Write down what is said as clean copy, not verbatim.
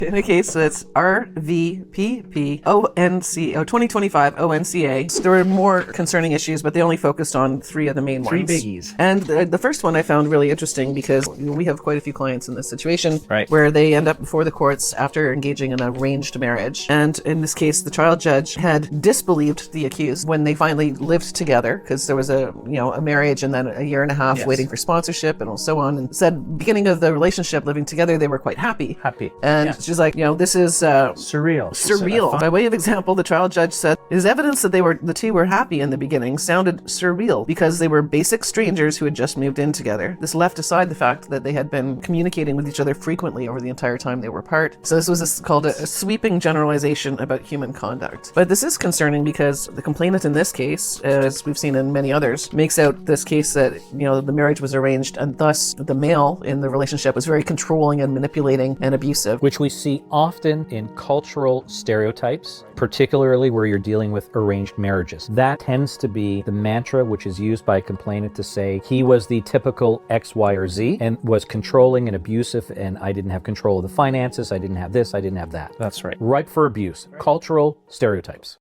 In a case that's RVPP ONC 2025 ONCA, there were more concerning issues, but they only focused on three of the main Three ones. biggies. And the first one I found really interesting because we have quite a few clients in this situation Right. where they end up before the courts after engaging in an arranged marriage. And in this case, the trial judge had disbelieved the accused when they finally lived together, because there was a marriage and then a year and a half Yes. waiting for sponsorship and so on, and said beginning of the relationship living together they were quite happy. And Yeah. she's like, this is Surreal. She said, surreal. By way of example, the trial judge said it is evidence that the two were happy in the beginning sounded surreal because they were basic strangers who had just moved in together. This left aside the fact that they had been communicating with each other frequently over the entire time they were apart. So this was called a sweeping generalization about human conduct. But this is concerning because the complainant in this case, as we've seen in many others, makes out this case that the marriage was arranged and thus the male in the relationship was very controlling and manipulating and abusive. Which we see often in cultural stereotypes, particularly where you're dealing with arranged marriages. That tends to be the mantra which is used by a complainant to say he was the typical X, Y, or Z and was controlling and abusive, and I didn't have control of the finances, I didn't have this, I didn't have that. That's right. Ripe for abuse. Cultural stereotypes.